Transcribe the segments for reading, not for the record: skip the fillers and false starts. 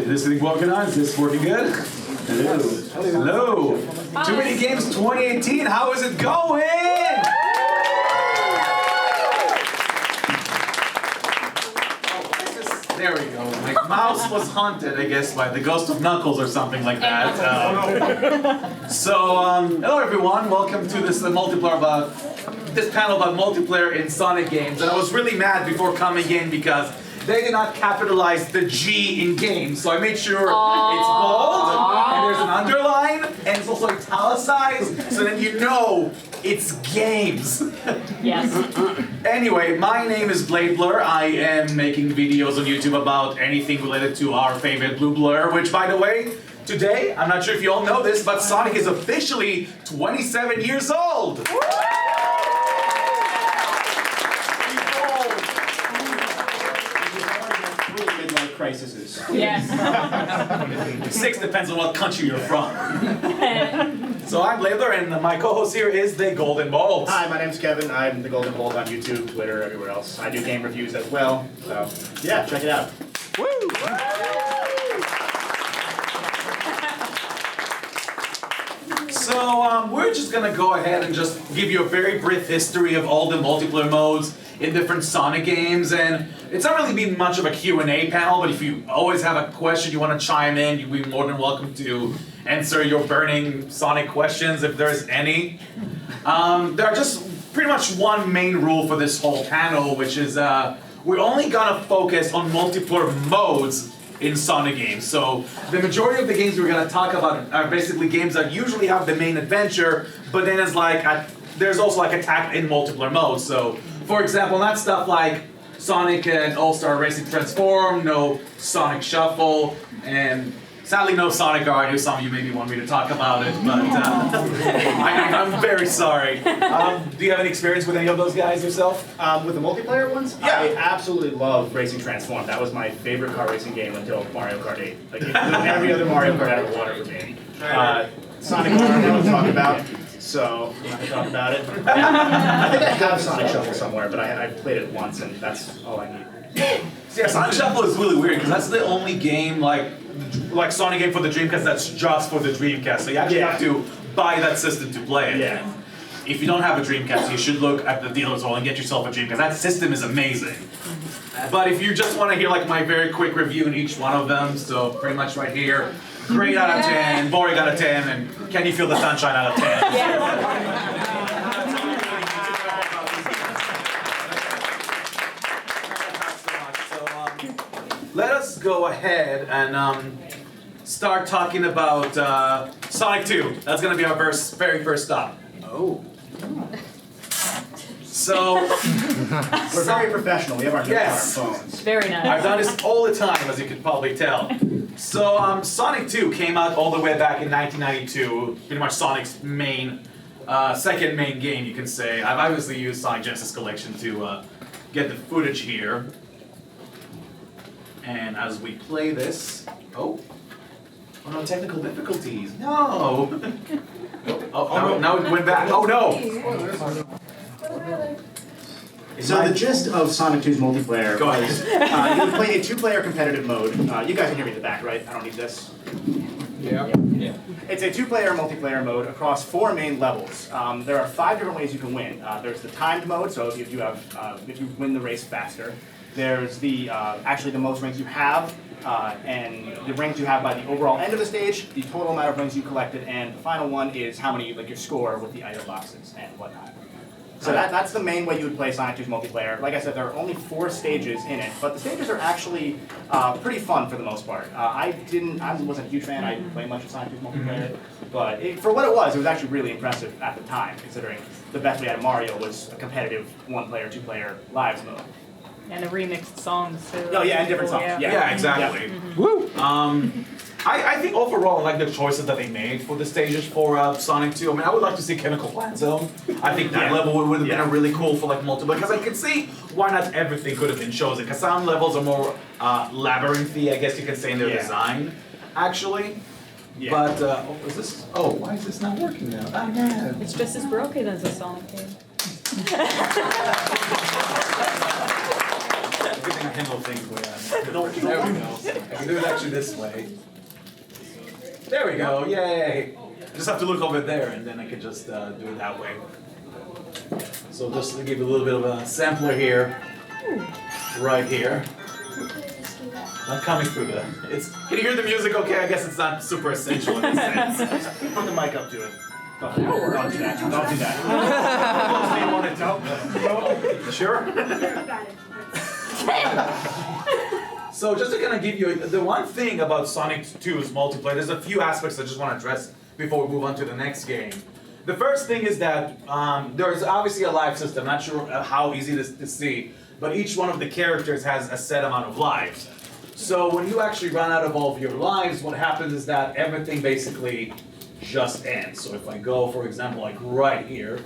this thing working on? Is this working good? Hello. Hello. Too Many Games 2018. How is it going? There we go. My mouse was haunted, I guess, by the ghost of Knuckles or something like that. Hello everyone. Welcome to this this panel about multiplayer in Sonic games. And I was really mad before coming in because they did not capitalize the G in games. So I made sure it's bold, and there's an underline, and it's also italicized, so then you know it's games. Yes. Anyway, my name is Blade Blur. I am making videos on YouTube about anything related to our favorite Blue Blur, which, by the way, today, I'm not sure if you all know this, but Sonic is officially 27 years old! Crises. Yes. 6 depends on what country you're from. So I'm Blade Blur, and my co-host here is the Golden Bolt. Hi, my name's Kevin. I'm the Golden Bolt on YouTube, Twitter, everywhere else. I do game reviews as well, so yeah, check it out. Woo! So we're just gonna go ahead and just give you a very brief history of all the multiplayer modes in different Sonic games, and it's not really been much of a Q&A panel, but if you always have a question you want to chime in, you'd be more than welcome to answer your burning Sonic questions if there's any. There are just pretty much one main rule for this whole panel, which is we're only gonna focus on multiplayer modes in Sonic games. So the majority of the games we're gonna talk about are basically games that usually have the main adventure, but then it's like there's also like attack in multiplayer modes. So for example, not stuff like Sonic and All-Star Racing Transform, no Sonic Shuffle, and sadly no Sonic R. I know some of you maybe want me to talk about it, but I'm very sorry. Do you have any experience with any of those guys yourself? With the multiplayer ones? Yeah. I absolutely love Racing Transform. That was my favorite car racing game until Mario Kart 8. Like, every other Mario Kart out of the water for me. Sonic R, I don't talk about. So, I'm not going to talk about it. I think I have Sonic Shuffle somewhere, but I played it once, and that's all I need. Yeah, Sonic Shuffle is really weird, because that's the only game, like Sonic game for the Dreamcast, that's just for the Dreamcast. So you actually have to buy that system to play it. Yeah. If you don't have a Dreamcast, you should look at the dealer's hall and get yourself a Dreamcast. That system is amazing. But if you just want to hear like my very quick review in each one of them, so pretty much right here, great out of 10, boring out of 10, and can you feel the sunshine out of 10? Let us go ahead and start talking about Sonic 2. That's going to be our very first stop. Oh. So, we're very professional. We have our notes on our phones. Very nice. I've done this all the time, as you can probably tell. So, Sonic 2 came out all the way back in 1992. Pretty much Sonic's second main game, you can say. I've obviously used Sonic Genesis Collection to get the footage here. And as we play this, oh no, technical difficulties. No. Now it went back. Oh no. So the gist of Sonic 2's multiplayer was you would play a 2-player competitive mode. You guys can hear me in the back, right? I don't need this. Yeah. It's a 2-player multiplayer mode across 4 main levels. There are 5 different ways you can win. There's the timed mode, so if you win the race faster. There's the actually the most rings you have, and the rings you have by the overall end of the stage, the total amount of rings you collected, and the final one is how many, like your score with the item boxes and whatnot. So that's the main way you would play Sonic 2's multiplayer. Like I said, there are only 4 stages in it, but the stages are actually pretty fun for the most part. I wasn't a huge fan. I didn't play much of Sonic 2's multiplayer, but for what it was actually really impressive at the time, considering the best we had of Mario was a competitive 1-player, 2-player lives mode. And the remixed songs too. Oh yeah, and different songs. Yeah, exactly. Yeah. Woo! I think overall, I like the choices that they made for the stages for Sonic 2. I mean, I would like to see Chemical Plant Zone. I think that level would have been a really cool for like multiple, because I could see why not everything could have been chosen. Because some levels are more labyrinthy, I guess you could say, in their design, actually. Yeah. But is this? Oh, why is this not working now? Oh man! It's just as broken as a Sonic game. good thing I handle things the way there we go. I can do it actually this way. There we go, yay! I just have to look over there and then I can just do it that way. So just to give you a little bit of a sampler here. Right here. I'm coming through the. Can you hear the music okay? I guess it's not super essential in this sense. Put the mic up to it. Don't do that. Don't do that. Do you want it? No? Sure? So just to kind of give you, the one thing about Sonic 2's multiplayer, there's a few aspects I just want to address before we move on to the next game. The first thing is that there's obviously a life system, not sure how easy this to see, but each one of the characters has a set amount of lives. So when you actually run out of all of your lives, what happens is that everything basically just ends. So if I go, for example, like right here.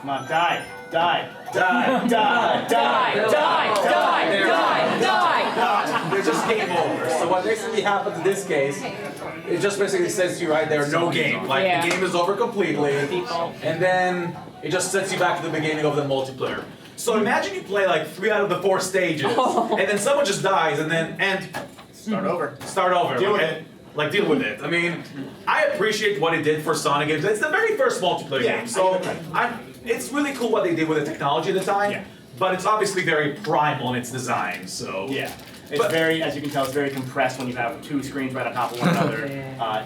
Come on, die. Die. Die. Die, die, die, die. They're just game over. So what basically happens in this case, it just basically says to you right there, no game. Like the game is over completely. And then it just sets you back to the beginning of the multiplayer. So imagine you play like 3 out of the 4 stages, and then someone just dies, and then Start over. Start over. Deal with it. Like deal with it. I mean, I appreciate what it did for Sonic games. It's the very first multiplayer game, so it's really cool what they did with the technology at the time. Yeah. But it's obviously very primal in its design. So Yeah. It's very, as you can tell, it's very compressed when you have 2 screens right on top of one another.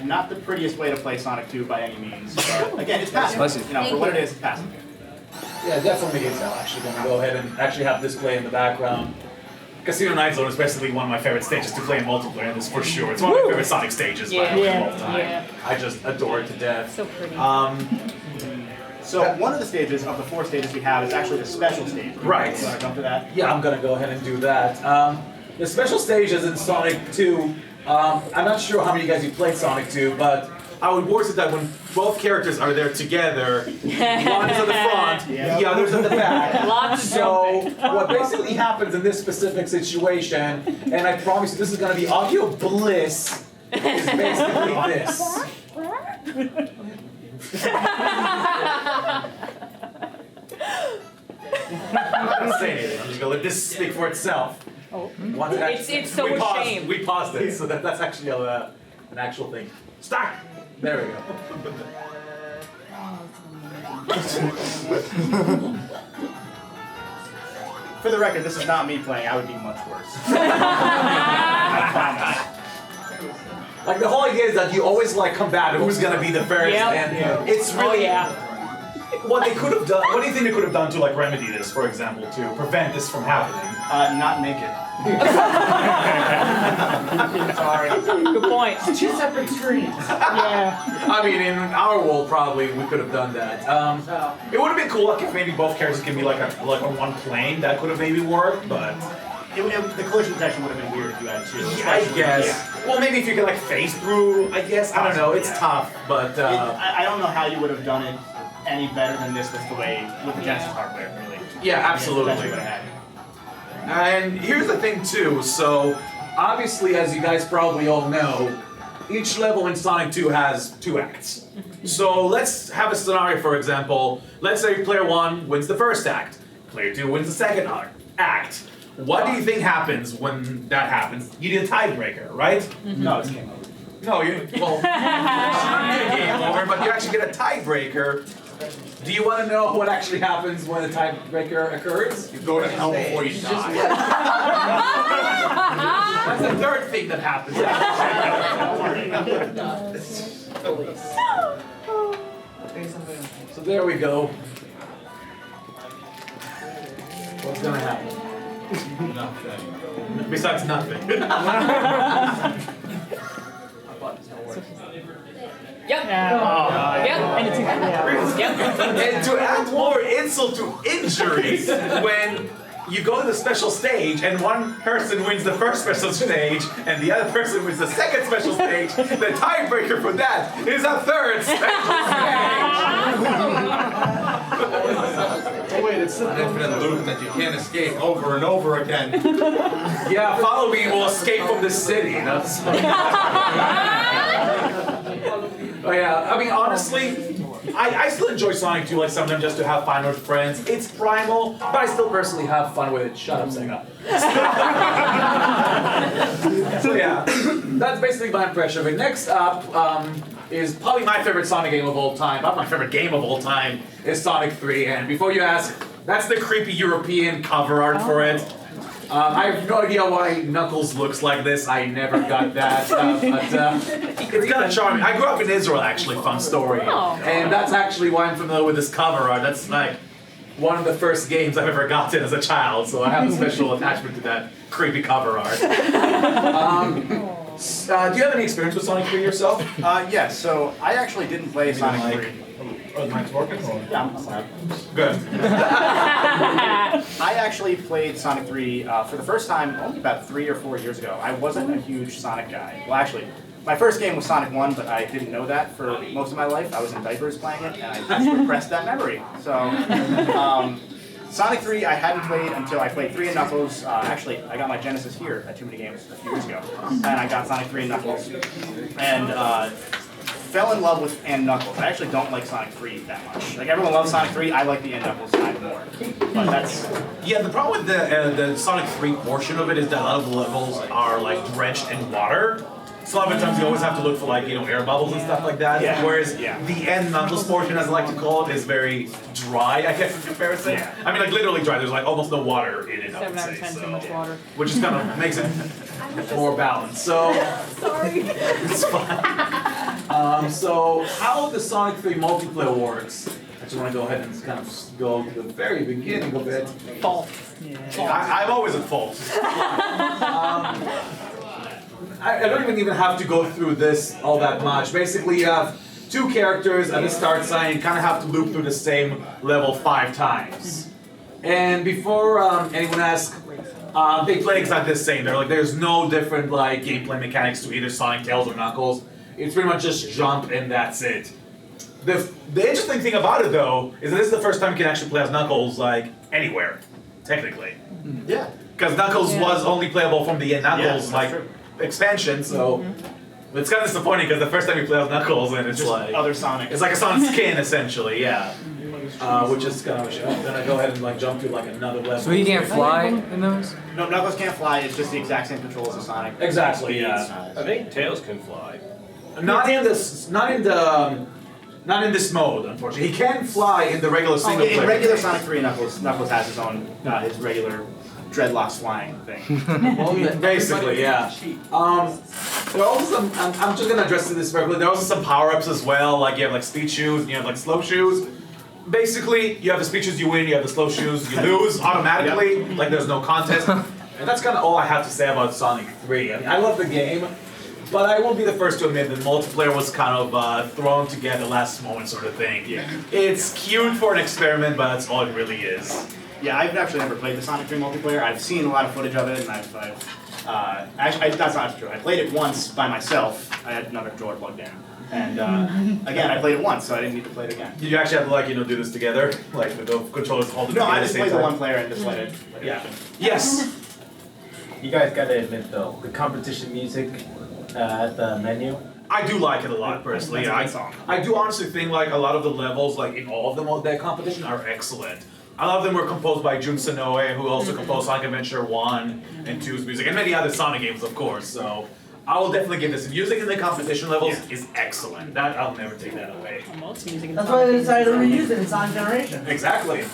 Not the prettiest way to play Sonic 2 by any means. But again, it's passive. You know, for what it is, it's passive. Yeah, definitely is. I'm actually going to go ahead and actually have this play in the background. Casino Night Zone is basically one of my favorite stages to play in multiplayer, and this for sure. It's one of my favorite Sonic stages by all time. Yeah. I just adore it to death. So pretty. So one of the stages of the 4 stages we have is actually the special stage. Right. You want to come to that? Yeah, I'm gonna go ahead and do that. The special stages in Sonic 2, I'm not sure how many of you guys you played Sonic 2, but how it works is that when both characters are there together, one is at the front, the other's at the back. Lots of So what basically happens in this specific situation, and I promise you this is gonna be audio bliss, is basically this. I'm not gonna say anything. I'm just gonna let this speak for itself. Oh. Once it It's so we paused, ashamed. We paused it, so that's actually an actual thing. Start. There we go. For the record, this is not me playing. I would be much worse. Like the whole idea is that you always like combat who's gonna be the first, and it's really what they could have done. What do you think they could have done to like remedy this, for example, to prevent this from happening? Not make it. Sorry. Good point. 2 separate screens. Yeah. I mean, in our world, probably we could have done that. It would have been cool like if maybe both characters can be like on one plane. That could have maybe worked, but The collision detection would have been weird if you had 2. I guess. Well, maybe if you could like phase through. I guess I don't know. It's tough, but I don't know how you would have done it any better than this with the Genesis hardware, really. yeah, absolutely. That's what would have had. And here's the thing too, so obviously as you guys probably all know, each level in Sonic 2 has 2 acts. So let's have a scenario, for example, let's say player 1 wins the first act, player 2 wins the second act. What do you think happens when that happens? You need a tiebreaker, right? No, it's game over. No, you get a game over, but you actually get a tiebreaker. Do you want to know what actually happens when a tiebreaker occurs? You go to hell before you die. That's the third thing that happens. So there we go. What's gonna happen? Nothing. Besides nothing. Yep. Yep. And it's Yep. And to add more insult to injury, when you go to the special stage and one person wins the first special stage and the other person wins the second special stage, the tiebreaker for that is a third special stage. Oh wait, it's an infinite loop that you can't escape over and over again. Yeah, follow me, we'll escape from this city. Oh yeah, I mean honestly, I still enjoy Sonic 2, like sometimes just to have fun with friends. It's primal, but I still personally have fun with it. Shut up, Sega. So yeah, that's basically my impression of it. Next up is probably my favorite Sonic game of all time. Not my favorite game of all time is Sonic 3. And before you ask, that's the creepy European cover art for it. I have no idea why Knuckles looks like this. I never got that, but it's kind of charming. I grew up in Israel, actually. Fun story. And that's actually why I'm familiar with this cover art. That's like one of the first games I've ever gotten as a child, so I have a special attachment to that creepy cover art. Do you have any experience with Sonic 3 yourself? Yes, so I actually didn't play Sonic 3. Oh, the mic's working? Or? Yeah, I'm loud. Good. I actually played Sonic 3 for the first time only about 3 or 4 years ago. I wasn't a huge Sonic guy. Well, actually, my first game was Sonic 1, but I didn't know that for most of my life. I was in diapers playing it, and I just repressed that memory. So, Sonic 3 I hadn't played until I played 3 and Knuckles. Actually, I got my Genesis here at TooManyGames a few years ago, and I got Sonic 3 and Knuckles, and fell in love with and Knuckles. I actually don't like Sonic 3 that much. Like everyone loves Sonic 3, I like the and Knuckles side more. But that's Yeah, the problem with the Sonic 3 portion of it is that a lot of the levels are like drenched in water. So a lot of the times you always have to look for like, air bubbles and stuff like that. Yeah. Whereas Yeah. the end Knuckles portion, as I like to call it, is very dry, I guess, in comparison. Yeah. I mean, like literally dry. There's like almost no water in it, I 7 would out of say. 10, So, too much water. which is kind of makes it more balanced. So Sorry. it's fine. So how the Sonic 3 multiplayer works, I just want to go ahead and kind of go to the very beginning of it. Fault. I'm always at fault. I don't even have to go through this all that much. Basically, you have 2 characters at the start sign, you kind of have to loop through the same level 5 times. And before anyone asks, they play exactly the same. There's no different like gameplay mechanics to either Sonic, Tails, or Knuckles. It's pretty much just jump and that's it. The interesting thing about it though is that this is the first time you can actually play as Knuckles like anywhere, technically. yeah. Because Knuckles was only playable from the Knuckles that's like true. expansion, so it's kind of disappointing because the first time you play as Knuckles and it's Just like other Sonic. it's like a Sonic skin essentially, yeah. Which is kind of a shame. Then I go ahead and like jump to like another level. So he can't fly in those? No, Knuckles can't fly. It's just the exact same controls as Sonic. Exactly, yeah. I think Tails can fly. Not in this mode, unfortunately. He can fly in the regular single In player. regular Sonic 3, Knuckles has his own, his regular dreadlocks flying thing. Basically, yeah. There are also some. I'm just gonna address this very quickly. There are also some power-ups as well. Like you have like speed shoes, and you have like slow shoes. Basically, you have the speed shoes, you win. You have the slow shoes, you lose automatically. Like there's no contest. And that's kind of all I have to say about Sonic 3. I mean, I love the game, but I won't be the first to admit that multiplayer was kind of thrown together last moment sort of thing. Yeah. It's cute for an experiment, but that's all it really is. Yeah, I've actually never played the Sonic 3 multiplayer. I've seen a lot of footage of it, and actually, that's not true. I played it once by myself. I had another controller plugged in. And again, I played it once, so I didn't need to play it again. Did you actually have to like do this together, like with the controllers holding No, together I at just the played same the time? one player and just let it. Yeah. Yes. You guys gotta admit though, the competition music at the menu. I do like it a lot personally. That's a good song. I do honestly think like a lot of the levels, like in all of them, that competition are excellent. A lot of them were composed by Jun Sonoe, who also composed Sonic Adventure 1 and 2's music, and many other Sonic games, of course. So I will definitely give this. The music in the competition levels is excellent. That I'll never take that away. Most music in That's why they decided to reuse it in Sonic Generation. Exactly.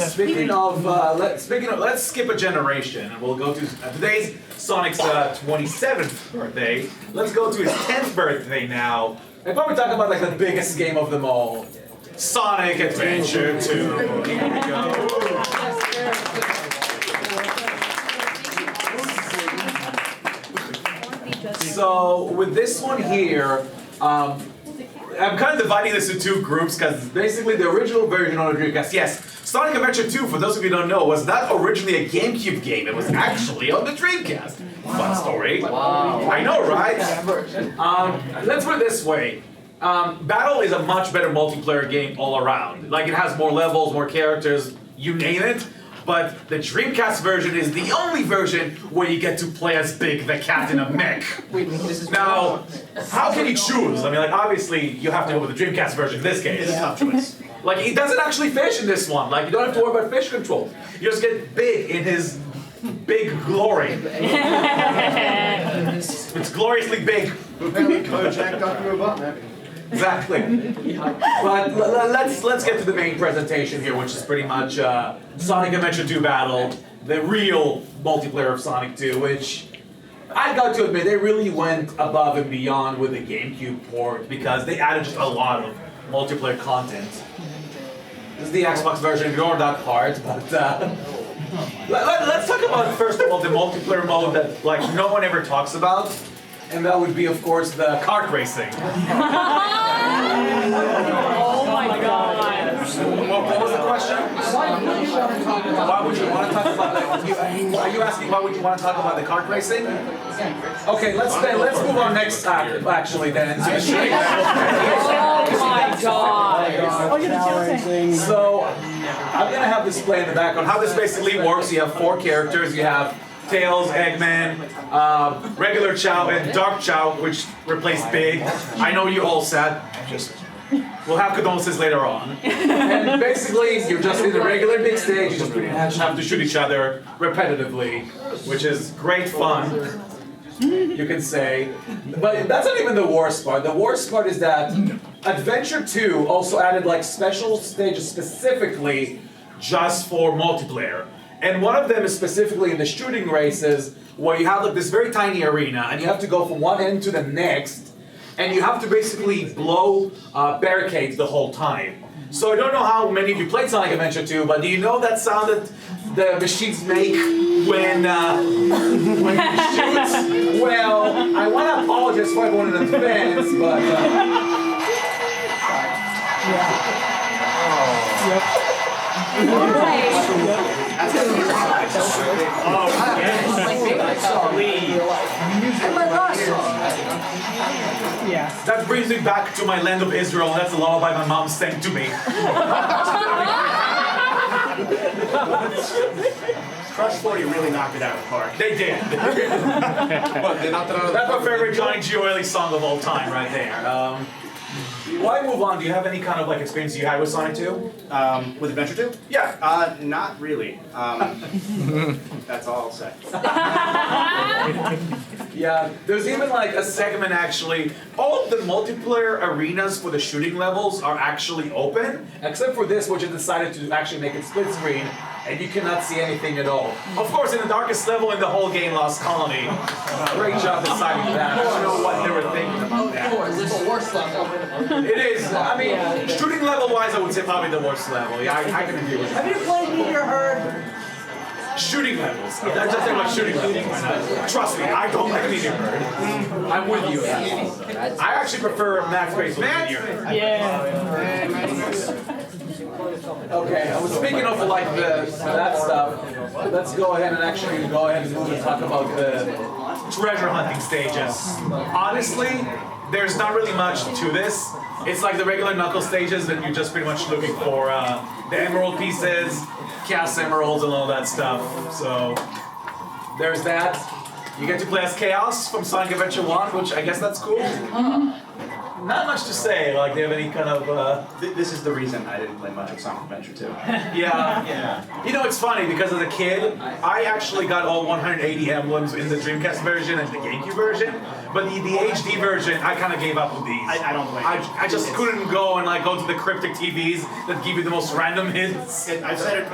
Speaking of, let's skip a generation and we'll go to today's Sonic's 27th birthday. Let's go to his 10th birthday now. And probably talk about like the biggest game of them all, Sonic Adventure 2. Here we go. So with this one here, I'm kind of dividing this into 2 groups because basically the original version on the Dreamcast, yes, Sonic Adventure 2, for those of you who don't know, was not originally a GameCube game. It was actually on the Dreamcast. Fun story. Wow. I know, right? Let's put it this way. Battle is a much better multiplayer game all around. Like it has more levels, more characters, you name it. But the Dreamcast version is the only version where you get to play as Big the cat in a mech. Now, how can you choose? I mean, like, obviously, you have to go with the Dreamcast version in this case. It's a tough choice. Like, he doesn't actually fish in this one. Like, you don't have to worry about fish control. You just get Big in his big glory. It's gloriously big. Exactly. But let's get to the main presentation here, which is pretty much Sonic Adventure 2 Battle, the real multiplayer of Sonic 2, which I got to admit they really went above and beyond with the GameCube port because they added just a lot of multiplayer content. This is the Xbox version. Ignore that part, but let's talk about first of all the multiplayer mode that like no one ever talks about. And that would be, of course, the kart racing. Oh my god. What was the question? Why would you want to talk about that? Are you asking why would you want to talk about the kart racing? Okay, let's move on next actually then. To the shooting level. Oh my god. So I'm gonna have this play in the background. How this basically works, you have 4 characters. You have Tails, Eggman, regular Chow, and Dark Chow, which replaced Big. I know you all sad. We'll have condolences later on. And basically, you're just in the regular big stage. You just pretty much have to shoot each other repetitively, which is great fun, you can say. But that's not even the worst part. The worst part is that Adventure 2 also added like special stages specifically just for multiplayer. And one of them is specifically in the shooting races, where you have like this very tiny arena, and you have to go from one end to the next, and you have to basically blow barricades the whole time. So I don't know how many of you played Sonic Adventure 2, but do you know that sound that the machines make when you shoot? Well, I want to apologize for everyone in advance, but that brings me back to my land of Israel. That's a lullaby my mom sang to me. Crush 40 really knocked it out of the park. They did. That's my favorite Johnny G. Oily song of all time, right there. Why move on? Do you have any kind of like experience you had with Sonic 2? With Adventure 2? Yeah. Not really. That's all I'll say. Yeah, there's even like a segment actually. All of the multiplayer arenas for the shooting levels are actually open, except for this, which is decided to actually make it split screen, and you cannot see anything at all. Of course, in the darkest level in the whole game, Lost Colony. Great job deciding that. I don't know what they were thinking about that. It is. I mean, shooting level-wise, I would say probably the worst level. Yeah, I can agree with that. Have you played Meteor Herd? Shooting levels. I'm just talking about shooting levels. Trust me, I don't like Meteor Herd. I'm with you. I actually prefer Max Base with Meteor Herd. Yeah. Okay, I was speaking of like that stuff. Let's go ahead and actually move and talk about the treasure hunting stages. Honestly, there's not really much to this. It's like the regular Knuckles stages that you're just pretty much looking for the emerald pieces, Chaos Emeralds, and all that stuff. So there's that. You get to play as Chaos from Sonic Adventure 1, which I guess that's cool. Not much to say. Like, do you have any kind of? This is the reason I didn't play much of Sonic Adventure 2. Yeah. You know, it's funny because as a kid, I actually got all 180 emblems in the Dreamcast version and the GameCube version. But the HD version, I kind of gave up with these. I don't blame you. I just couldn't go and like go to the cryptic TVs that give you the most random hits. I've said it.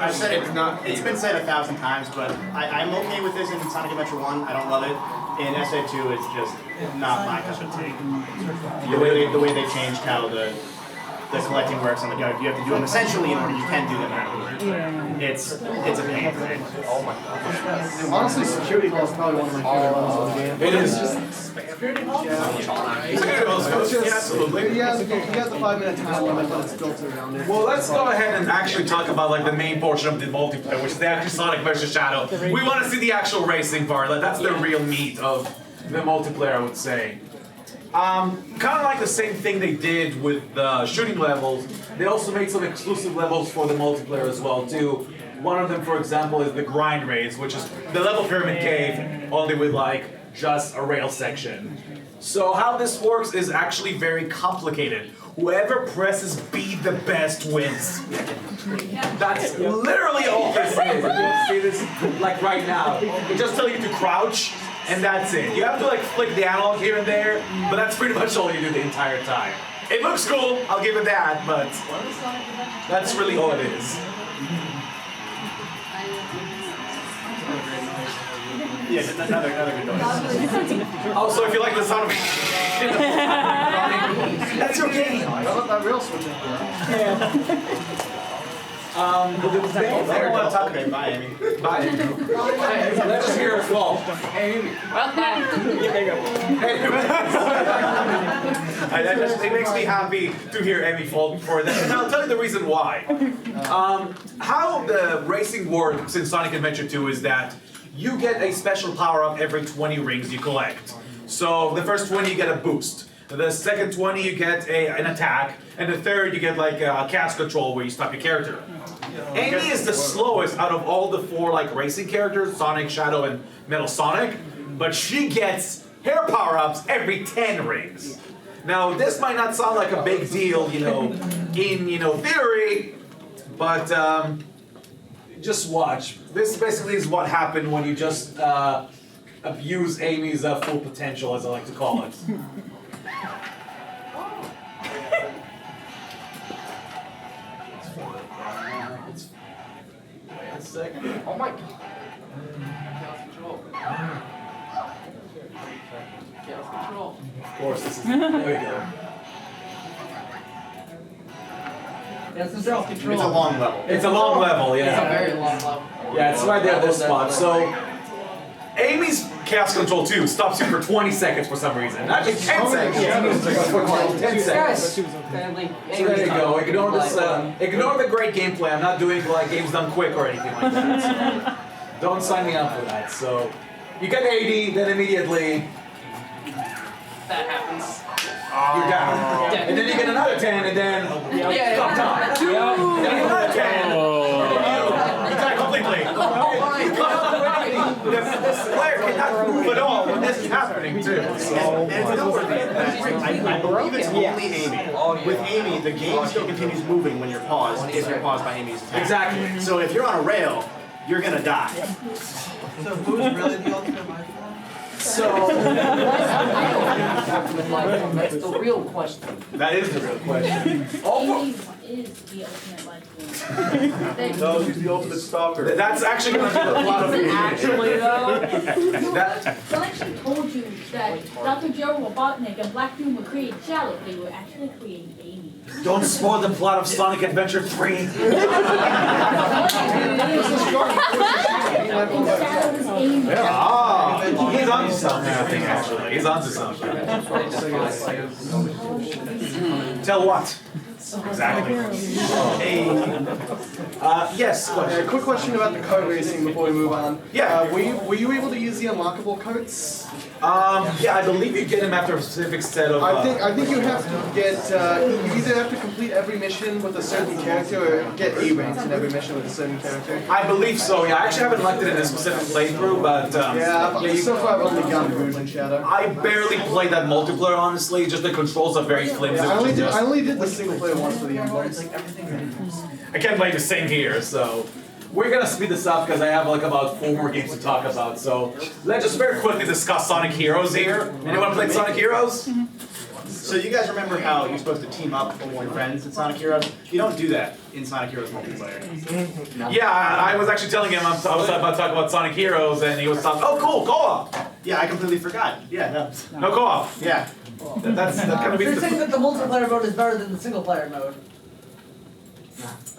It's been said 1,000 times, but I'm okay with this in Sonic Adventure 1. I don't love it. In SA2, it's just not my cup of tea. The way they changed how the collecting works on the go. You have to do them essentially in order you can do them afterwards. It's a pain. Oh my god. Honestly, Security Hall is probably one of my favorite levels of the game. It is. Security Hall? Yeah, absolutely. He has the 5-minute time limit, but it's built around it. Well, let's go ahead and actually talk about like the main portion of the multiplayer, which is the actual Sonic vs. Shadow. We want to see the actual racing part. Like that's the real meat of the multiplayer, I would say. Kind of like the same thing they did with the shooting levels. They also made some exclusive levels for the multiplayer as well too, One of them, for example, is the grind race, which is the level pyramid cave, only with like just a rail section. So how this works is actually very complicated. Whoever presses B the best wins. That's literally all this is. You'll see this like right now. It just tells you to crouch, and that's it. You have to like flick the analog here and there, but that's pretty much all you do the entire time. It looks cool, I'll give it that, but that's really all it is. Yeah, another good noise. Also, if you like the sound of that's your game. How about that real switch up there? But the thing I don't want to talk Okay, bye, Amy. Bye. Let's just hear it fall. It makes me happy to hear Amy fall for that. And I'll tell you the reason why. How the racing works in Sonic Adventure 2 is that you get a special power-up every 20 rings you collect. So the first 20 you get a boost. The second 20 you get an attack. And the third you get like a cast control where you stop your character. Amy is the slowest out of all the four like racing characters, Sonic, Shadow, and Metal Sonic. But she gets hair power-ups every 10 rings. Now this might not sound like a big deal, in theory, but just watch. This basically is what happened when you just abuse Amy's full potential, as I like to call it. Wait a second. Oh my god. Chaos control. Of course, this is. There we go. That's the self control. It's a long level. It's a long level, It's a yeah. very long level. Yeah, it's right there at this spot. So, Amy's Chaos Control 2 stops you for 20 seconds for some reason. Not just 10 seconds, but for 10 seconds. Family. So there you go. Ignore this. Ignore the great gameplay. I'm not doing like games done quick or anything like that. So don't sign me up for that. So you get 80, then immediately That happens. you're down, and then you get another 10, and then stop time. Then you get another 10. You die completely. This player cannot move at all when this is happening too. And it's noteworthy. I believe it's only Amy. With Amy, the game still continues moving when you're paused, if you're paused by Amy's attack. Exactly. So if you're on a rail, you're gonna die. So who's really the ultimate life form? So That's the real question. that is the real question. Amy is the ultimate life form. No, she's the ultimate stalker. That's actually going to be the plot of the Actually, though. So I actually told you that Dr. Joe Robotnik and Black Doom were creating Shadow. They were actually creating Amy. Don't spoil the plot of Sonic Adventure 3. And Shadow is Amy. Ah, he's onto something, I think, actually. He's onto something. Tell what? Exactly. Yes, question. Quick question about the coat racing before we move on. Yeah. Were you able to use the unlockable coats? Yeah, I believe you get him after a specific set of. I think you have to get you either have to complete every mission with a certain character or get A ranks in every mission with a certain character. I believe so. Yeah, I actually haven't looked at it in a specific playthrough, but So far I've only gone Rouge and Shadow. I barely played that multiplayer, honestly. Just the controls are very flimsy. I which is I just- only did the single player one for the emblems. I can't play the same here, so we're gonna speed this up because I have like about 4 more games to talk about. So let's just very quickly discuss Sonic Heroes here. Anyone played Sonic Heroes? So you guys remember how you're supposed to team up with your friends in Sonic Heroes? You don't do that in Sonic Heroes multiplayer. Yeah, I was actually telling him I was about to talk about Sonic Heroes, and he was talking. Oh, cool, co-op. Yeah, I completely forgot. Yeah, No co-op. yeah. That's gonna be. You're saying that the multiplayer mode is better than the single player mode.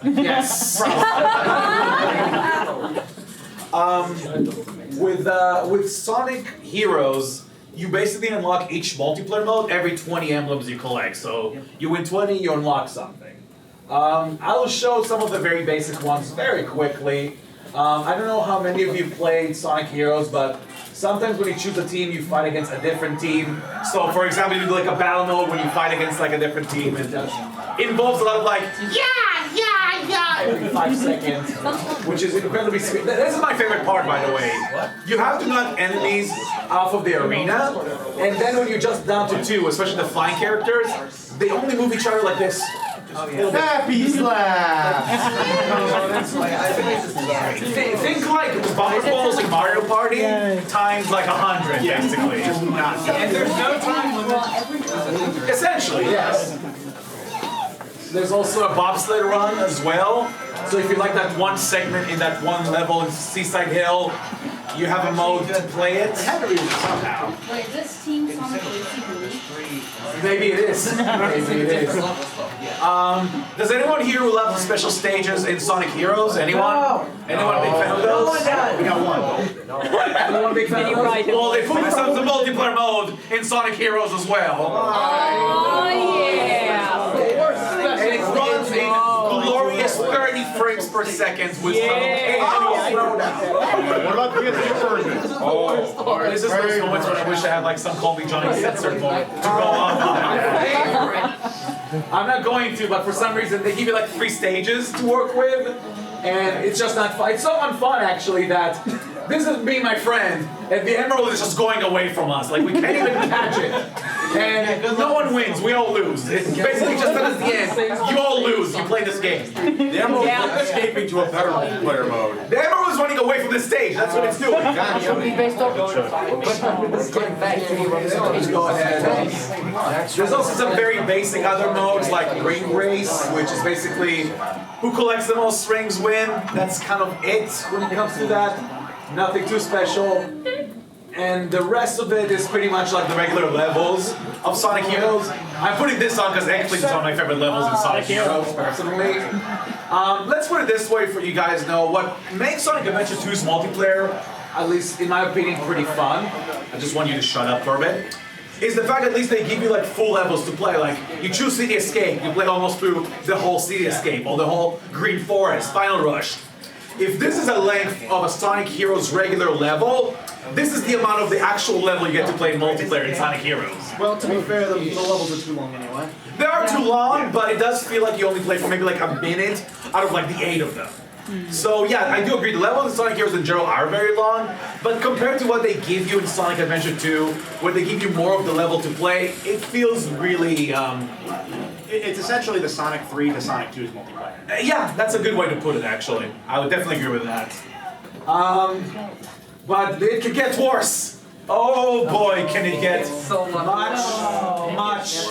Yes. With Sonic Heroes, you basically unlock each multiplayer mode every 20 emblems you collect. So you win 20, you unlock something. I'll show some of the very basic ones very quickly. I don't know how many of you played Sonic Heroes, but sometimes when you choose a team, you fight against a different team. So for example, you do like a battle mode when you fight against like a different team, and it involves a lot of like, yeah, every 5 seconds, which is incredibly sweet. This is my favorite part, by the way. You have to knock enemies off of the arena, and then when you're just down to 2, especially the flying characters, they only move each other like this. Happy slap! Think like bumper balls in Mario Party times like 100, basically. And there's no time limit. Essentially, yes. There's also a bobsled run as well. So if you like that one segment in that one level in Seaside Hill, you have a mode to play it. Somehow. Wait, is this Team Sonic ATV? Maybe it is. Maybe it is. Does anyone here who loves the special stages in Sonic Heroes? Anyone? Anyone a big fan of those? We got one. Anyone a big fan of those? Well, they put this up the multiplayer mode in Sonic Heroes as well. Oh yeah! And it runs in glorious 30 frames per second with some What about the PS2 version? This is those moments when I wish I had like some Call Me Johnny censored moment to go on. I'm not going to, but for some reason they give you like 3 stages to work with, and it's just not fun. It's so unfun actually that this is me, my friend, and the emerald is just going away from us. Like we can't even catch it. And no one wins, we all lose. It's basically just that at the end, you all lose, you play this game. The Emerald is escaping to a better multiplayer mode. The emerald is running away from the stage, that's what it's doing. Go ahead. There's also some very basic other modes like Ring Race, which is basically who collects the most rings win. That's kind of it when it comes to that. Nothing too special. And the rest of it is pretty much like the regular levels of Sonic Heroes. I'm putting this on because actually it's one of my favorite levels in Sonic Heroes, personally. Let's put it this way for you guys know what makes Sonic Adventure 2's multiplayer, at least in my opinion, pretty fun. I just want you to shut up for a bit. Is the fact at least they give you like full levels to play. Like you choose City Escape, you play almost through the whole City Escape or the whole Green Forest, Final Rush. If this is a length of a Sonic Heroes regular level, this is the amount of the actual level you get to play in multiplayer in Sonic Heroes. Well, to be fair, the levels are too long anyway. They are too long, but it does feel like you only play for maybe like a minute out of like the 8 of them. So yeah, I do agree, the levels in Sonic Heroes in general are very long, but compared to what they give you in Sonic Adventure 2, where they give you more of the level to play, it feels really, It's essentially the Sonic 3 to Sonic 2's multiplayer. yeah, that's a good way to put it actually. I would definitely agree with that. But it could get worse. Oh boy, can it get much. Much.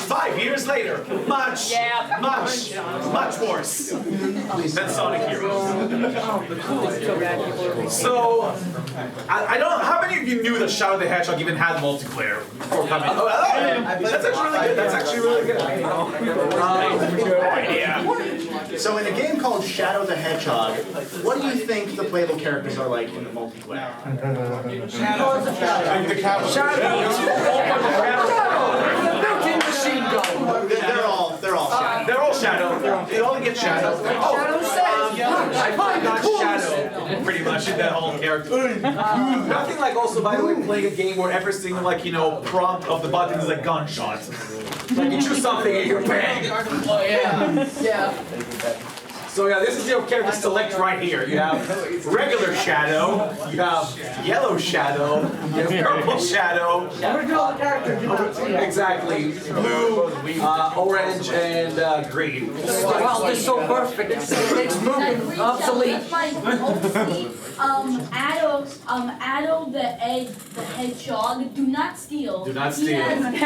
5 years later, much worse than Sonic Heroes. So, I don't. How many of you knew that Shadow the Hedgehog even had multiplayer before coming? Oh, that's actually really good. So in a game called Shadow the Hedgehog, what do you think the playable characters are like in the multiplayer? They're all Shadow. They're all Shadow. They all get Shadow. I got Shadow pretty much in that whole character. Nothing like also, by the way, playing a game where every single prompt of the button is a gunshot. Like you choose something and you're bang. Oh yeah. So yeah, this is your character select right here. You have regular Shadow, you have yellow Shadow, you have purple Shadow. Original character. Exactly. Blue, orange, and green. Wow, they're so perfect. It's moving obsolete. Addo the Hedgehog, do not steal. Do not steal. He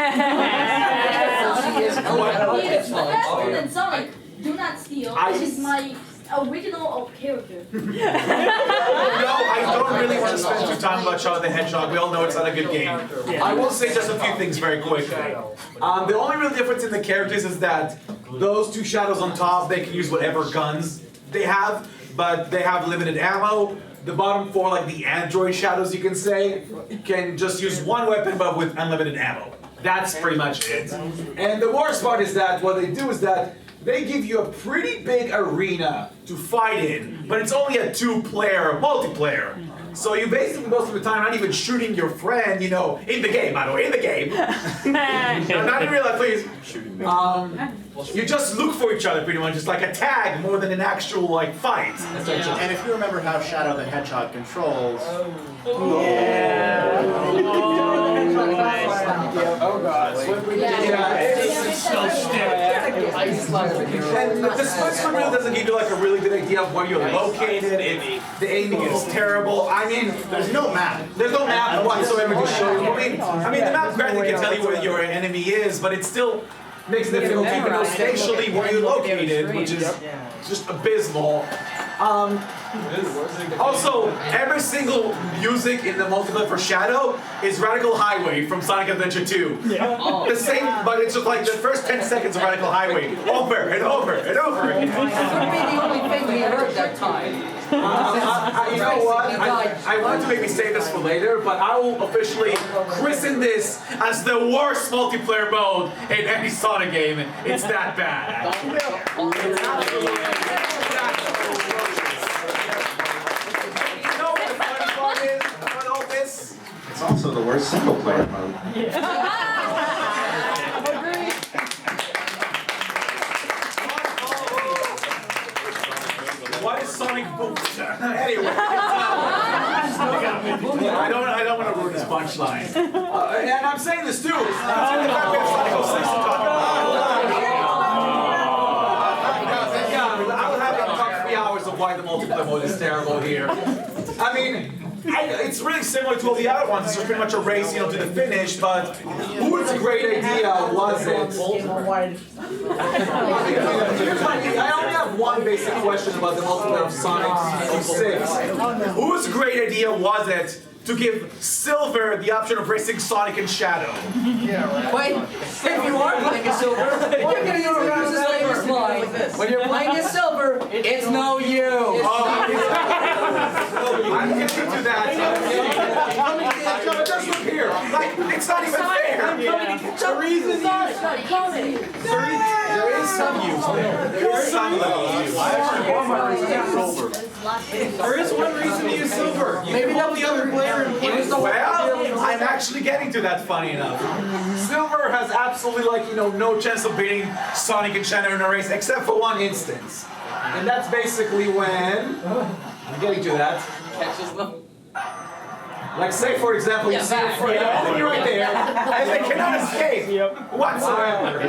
is faster than Sonic. Do not steal. This is my original character. No, I don't really want to spend too time about Shadow the Hedgehog. We all know it's not a good game. I will say just a few things very quickly. The only real difference in the characters is that those 2 shadows on top, they can use whatever guns they have, but they have limited ammo. The bottom 4, like the android shadows you can say, can just use 1 weapon but with unlimited ammo. That's pretty much it. And the worst part is that what they do is that they give you a pretty big arena to fight in, but it's only a 2-player multiplayer. So you basically most of the time not even shooting your friend, you know, in the game, by the way, in the game. Not in real life, please. You just look for each other pretty much. It's like a tag more than an actual like fight. And if you remember how Shadow the Hedgehog controls, Oh god. It's so And the split screen really doesn't give you like a really good idea of where you're located, if the aiming is terrible. I mean, there's no map. there's no map whatsoever to show you. I mean the map granted can tell you where your enemy is, but it still makes it difficult to even know spatially where you're located, which is just abysmal. Also, every single music in the multiplayer for Shadow is Radical Highway from Sonic Adventure 2. The same, but it's just like the first 10 seconds of Radical Highway, over and over and over again. Could be the only thing we heard that time. You know what? I wanted to maybe save this for later, but I will officially christen this as the worst multiplayer mode in any Sonic game. It's that bad. It's absolutely It's also the worst single player mode. What is Sonic Boom? Anyway, I don't want to ruin this punchline. And I'm saying this too. Considering the fact we have Sonic 06 to talk about. I would have to talk 3 hours of why the multiplayer mode is terrible here. I mean, it's really similar to all the other ones. It's just pretty much a race, you know, to the finish. But whose great idea was it? I only have one basic question about the multiplayer of Sonic 06. Whose great idea was it to give Silver the option of racing Sonic and Shadow? Wait, if you are playing as Silver, you're gonna use this famous line. When you're playing as Silver, it's no you. I'm getting to that. Just look here. Like, it's not even fair. The reason There is some use there. There is some level of use. There is one reason to use Silver. You can hold the other player and play. Well, I'm actually getting to that, funny enough. Silver has absolutely, like, you know, no chance of beating Sonic and Shadow in a race, except for one instance. And that's basically when... I'm getting to that. Like, say, for example, you see your friend, and you're right there, and they cannot escape whatsoever.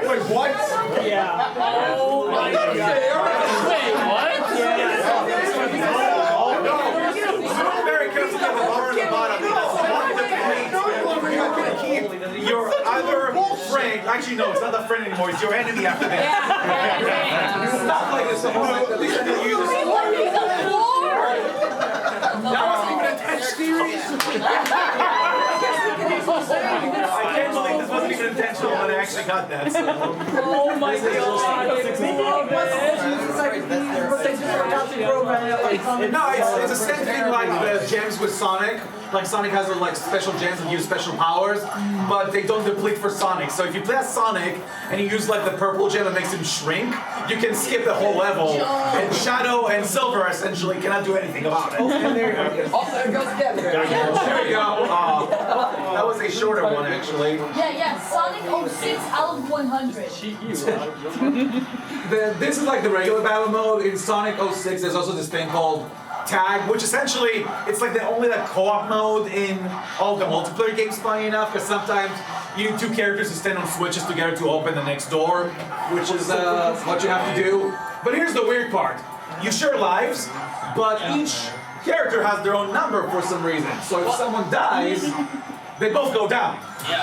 Wait, what? Yeah. Oh my god. Wait, what? Very careful to have a bar on the bottom. You're either friend. Actually, no, it's not a friend anymore. It's your enemy after this. Stop like this. At least I didn't use this. That wasn't even intentional. I can't believe this wasn't even intentional, but I actually got that. So. Oh my god. No, it's the same thing like the gems with Sonic. Like Sonic has their like special gems that use special powers, but they don't deplete for Sonic. So if you play as Sonic and you use like the purple gem that makes him shrink, you can skip the whole level. And Shadow and Silver essentially cannot do anything about it. And there it goes again. There we go. That was a shorter one actually. Yeah, Sonic 06 out of 100. This is like the regular battle mode. In Sonic 06, there's also this thing called Tag, which essentially, it's like the only like co-op mode in all the multiplayer games, funny enough, because sometimes you need two characters to stand on switches together to open the next door, which is what you have to do. But here's the weird part. You share lives, but each character has their own number for some reason. So if someone dies, they both go down.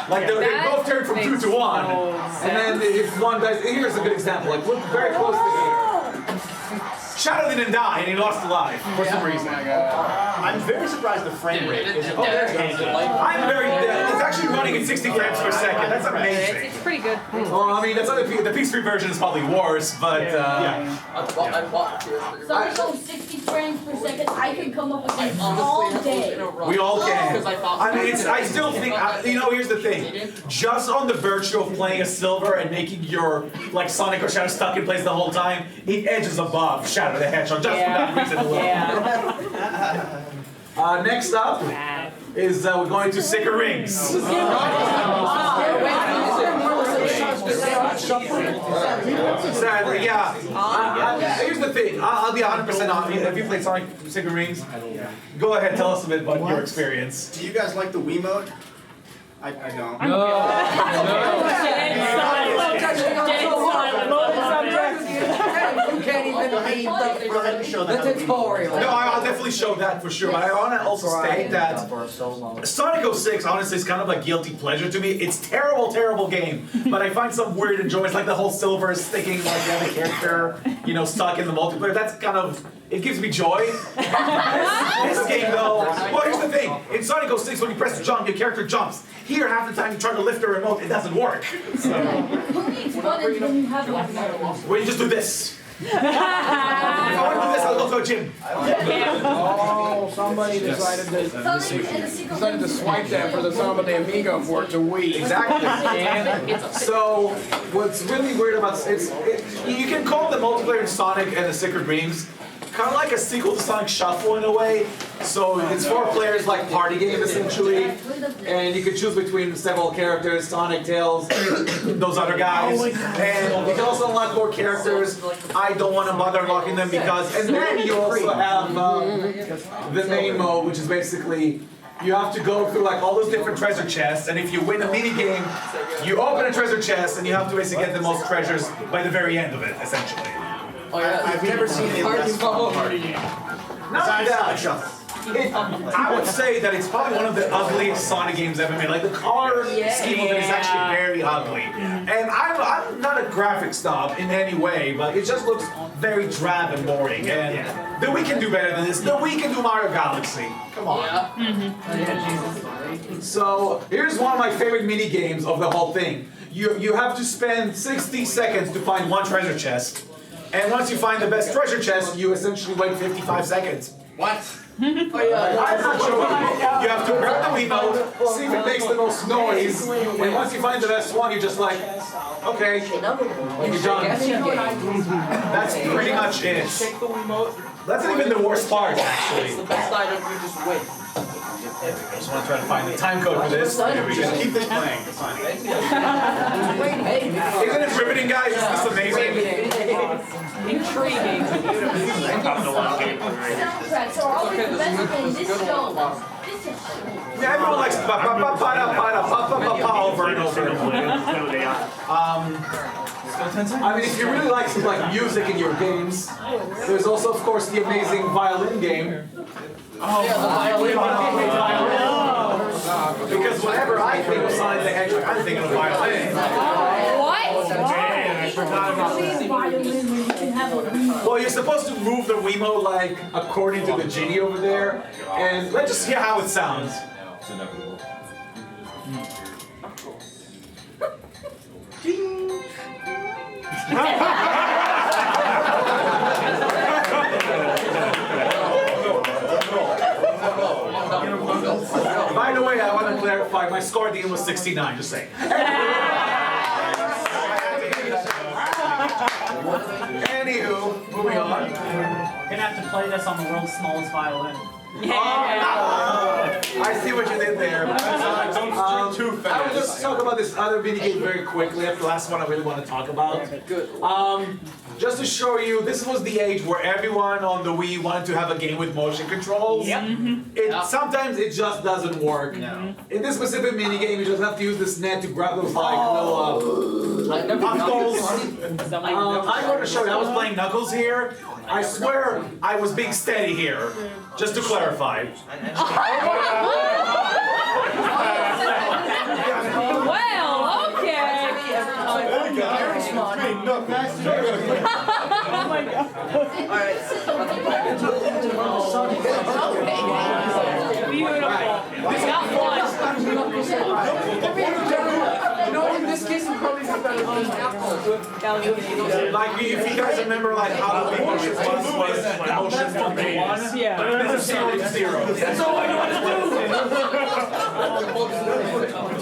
Like they both turn from 2 to 1. And then if one dies, here's a good example. Like look very closely here. Shadow didn't die and he lost a life for some reason. I'm very surprised the frame rate isn't I'm very. It's actually running at 60 frames per second. That's amazing. It's pretty good. Well, I mean, that's not the PS3 version is probably worse, but yeah. So we go 60 frames per second. I can come up with that all day. We all can. I mean, I still think, you know, here's the thing. Just on the virtue of playing a silver and making your, like, Sonic or Shadow stuck in place the whole time, it edges above Shadow the Hedgehog, just for that reason alone. Next up is we're going to Sicker Rings. Sadly, yeah. Here's the thing. I'll be 100% honest. Have you played Sonic Sicker Rings? Go ahead, tell us a bit about your experience. Do you guys like the Wiimote? I don't. You can't even read the tutorial. No, I'll definitely show that for sure. But I want to also state that Sonic 06 honestly is kind of a guilty pleasure to me. It's terrible, terrible game. But I find some weird enjoyment, like the whole silver sticking like the other character, you know, stuck in the multiplayer. That's kind of, it gives me joy. This game though, well here's the thing. In Sonic 06 when you press the jump, your character jumps. Here half the time you try to lift the remote, it doesn't work. So, Who needs buttons when you have like well, you just do this. If I want to do this, I'll go to a gym. Oh, somebody decided to swipe that for the Samba de Amigo for it to Wii. Exactly. So what's really weird about you can call the multiplayer in Sonic and the Sicker Dreams kind of like a sequel to Sonic Shuffle in a way. So it's 4 players, like party game essentially, and you can choose between several characters: Sonic, Tails, those other guys, and you can also unlock more characters. I don't want to bother unlocking them because, and then you also have the main mode, which is basically you have to go through like all those different treasure chests, and if you win a mini game, you open a treasure chest, and you have to basically get the most treasures by the very end of it, essentially. Oh, yeah. I've never seen a less fun party game. Not that. I would say that it's probably one of the ugliest Sonic games ever made. Like the color scheme of it is actually very ugly. And I'm not a graphic snob in any way, but it just looks very drab and boring. And the Wii can do better than this. The Wii can do Mario Galaxy. Come on. So here's one of my favorite mini games of the whole thing. You have to spend 60 seconds to find one treasure chest. And once you find the best treasure chest, you essentially wait 55 seconds. What? I'm not sure. You have to grab the Wiimote, see if it makes the most noise, and once you find the best one, you're just like, okay, you're done. That's pretty much it. That's not even the worst part, actually. The best item, you just win. I just want to try to find the time code for this. Here we go. Keep this playing. It's fine. Isn't it riveting, guys? Isn't this amazing? Intriguing. soundtracks are always the best thing. This show. This is Yeah, everyone likes pa over and over and over. I mean, if you really like some like music in your games, there's also, of course, the amazing violin game. Because whenever I think of Sonic the Hedgehog, I'm thinking of violin. I forgot about that. Well, you're supposed to move the Wiimote like according to the genie over there, and let's just hear how it sounds. It's inevitable. By the way, I want to clarify, my score at the end was 69, just saying. Anywho, moving on. You're gonna have to play this on the world's smallest violin. I see what you did there. I will just talk about this other video game very quickly. After the last one I really want to talk about. Good. Just to show you, this was the age where everyone on the Wii wanted to have a game with motion controls. Sometimes it just doesn't work. In this specific mini game, you just have to use this net to grab those like little Knuckles. I'm going to show you. I was playing Knuckles here. I swear I was being steady here. Just to clarify. Well, okay. Oh my god. Oh my god. Alright. This case would probably be better than Apple. Like if you guys remember like how the Emotion Plus was Emotion 1-1? Yeah. This is 0-0. That's all I want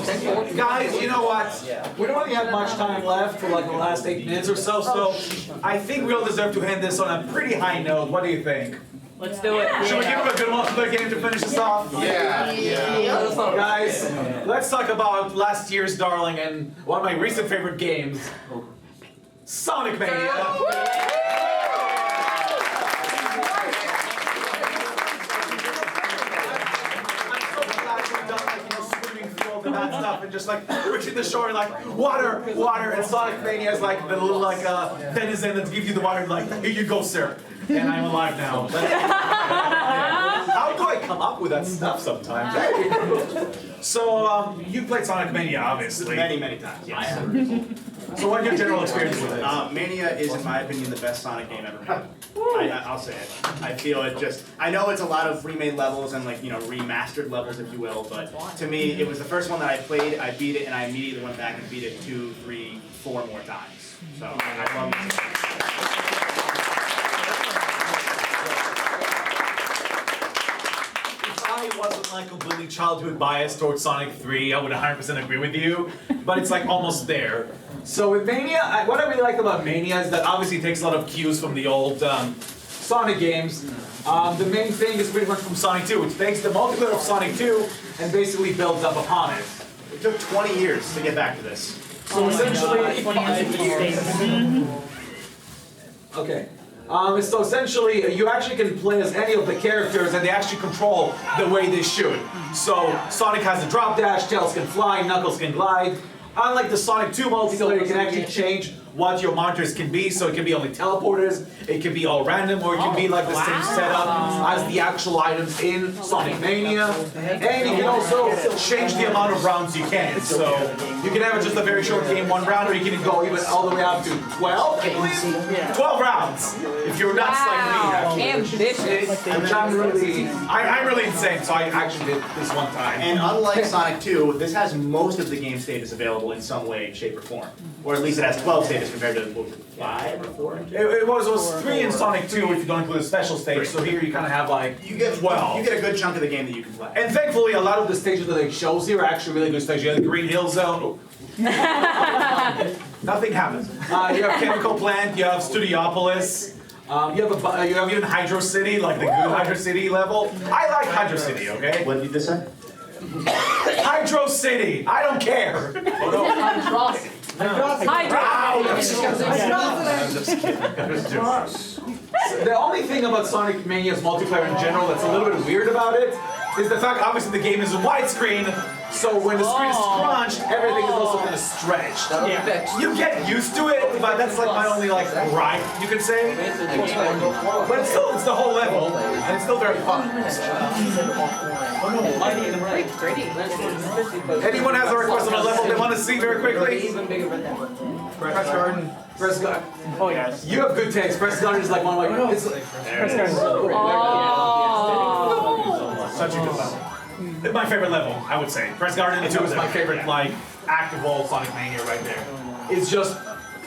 to do. Guys, you know what? We don't really have much time left for like the last 8 minutes or so, so I think we all deserve to end this on a pretty high note. What do you think? Let's do it. Should we give him a good multiplayer game to finish this off? Yeah. Guys, let's talk about last year's darling and one of my recent favorite games, Sonic Mania. That stuff and just like reaching the shore and like water, and Sonic Mania is like the little like denizen that gives you the water like here you go sir, and I'm alive now. How do I come up with that stuff sometimes? So you played Sonic Mania obviously Many times, yes. So what's your general experience with it? Mania is, in my opinion, the best Sonic game ever made. I'll say it. I feel it just, I know it's a lot of remade levels and like, you know, remastered levels if you will, but to me, it was the first one that I played, I beat it, and I immediately went back and beat it 2, 3, 4 more times. So, I love it. I wasn't like completely childhood biased towards Sonic 3, I would 100% agree with you, but it's like almost there. So with Mania, what I really like about Mania is that obviously it takes a lot of cues from the old Sonic games. The main thing is pretty much from Sonic 2, which takes the multiplayer of Sonic 2 and basically builds up upon it. It took 20 years to get back to this. So essentially, okay. So essentially, you actually can play as any of the characters and they actually control the way they shoot. So Sonic has a drop dash, Tails can fly, Knuckles can glide. Unlike the Sonic 2 multiplayer, you can actually change what your monitors can be, so it can be only teleporters, it can be all random, or it can be like the same setup as the actual items in Sonic Mania. And you can also change the amount of rounds you can. So you can have just a very short game, 1 round, or you can go even all the way up to 12, I believe? 12 rounds, if you're nuts like me. Ambitious. Which I'm really insane, so I actually did this one time. And unlike Sonic 2, this has most of the game status available in some way, shape, or form. Or at least it has 12 status compared to 5 or 4? It was 3 in Sonic 2 if you don't include a special stage, so here you kind of have like You get 12. You get a good chunk of the game that you can play. And thankfully, a lot of the stages that it shows here are actually really good stages. You have the Green Hill Zone. Nothing happens. You have Chemical Plant, you have Studiopolis. You have even Hydro City, like the good Hydro City level. I like Hydro City, okay? What did you just say? Hydro City! I don't care! Oh no. The only thing about Sonic Mania's multiplayer in general that's a little bit weird about it is the fact obviously the game is in widescreen, so when the screen is scrunched, everything is also kind of stretched. You get used to it, but that's like my only like gripe, you could say. But it's the whole level, and it's still very fun. Anyone has a request on a level they want to see very quickly? Press Garden. Press Garden. Oh yes. You have good taste. Press Garden is like one of my. It's Press Garden. such a good level. My favorite level, I would say. Press Garden 2 is my favorite, like, act of all Sonic Mania right there. It's just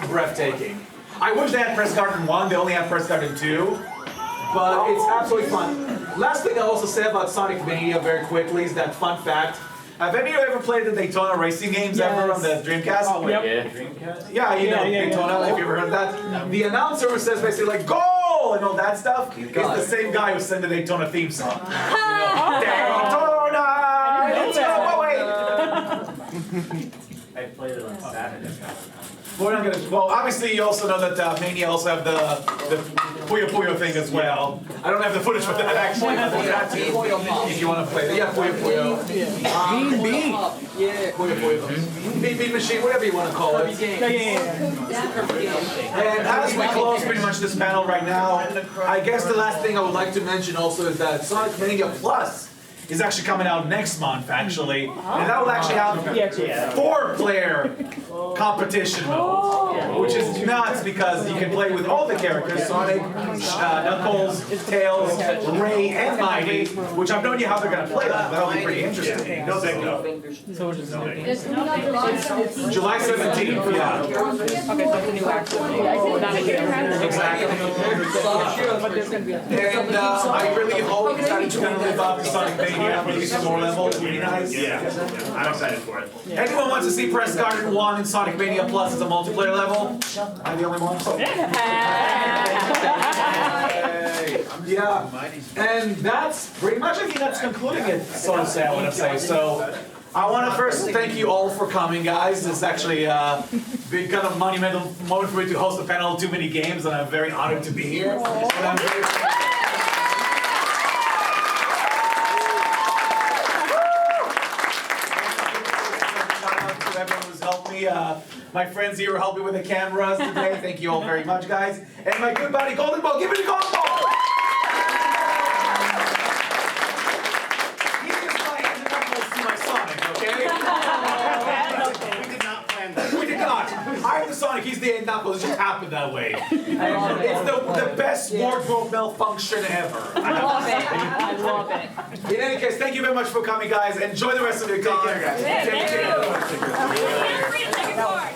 breathtaking. I wish they had Press Garden 1, they only have Press Garden 2. But it's absolutely fun. Last thing I'll also say about Sonic Mania very quickly is that fun fact. Have any of you ever played the Daytona racing games ever on the Dreamcast? Oh, yep. Dreamcast? Yeah, you know, Daytona, if you ever heard that. The announcer says basically like, goal! And all that stuff. It's the same guy who sent the Daytona theme song. Daytona! Let's go away! I played it on Saturday. Well, obviously you also know that Mania also have the Puyo Puyo thing as well. I don't have the footage for that actually, but there's that too, if you want to play it. Yeah, Puyo Puyo. Bean. Yeah. Puyo Puyo. Bean Machine, whatever you want to call it. And as we close pretty much this panel right now, I guess the last thing I would like to mention also is that Sonic Mania Plus is actually coming out next month, actually. And that will actually have 4-player competition mode. which is nuts because you can play with all the characters, Sonic, Knuckles, Tails, Ray, and Mighty, which I've no idea how they're going to play that, but that'll be pretty interesting. No big no. It's coming out July 17th. July 17th, yeah. Okay, so it's a new action. Not a game. Exactly. And I really hope that it's going to live up to Sonic Mania, maybe some more level, would be nice. Yeah, I'm excited for it. Anyone wants to see Press Garden 1 and Sonic Mania Plus as a multiplayer level? I'm the only one. Yeah, and that's pretty much, I think that's concluding it, so to say, I want to say. So, I want to first thank you all for coming, guys. It's actually a big kind of monumental moment for me to host a panel of TooManyGames, and I'm very honored to be here. And I'm very everyone who's helped me. My friends here who helped me with the cameras today. Thank you all very much, guys. And my good buddy Golden Ball, give me the Golden Ball! He is my Knuckles to my Sonic, okay? We did not plan that. We did not. I'm the Sonic, he's the Knuckles. It just happened that way. It's the best wardrobe malfunction ever. I love it. In any case, thank you very much for coming, guys. Enjoy the rest of your con. Feel free to take a card.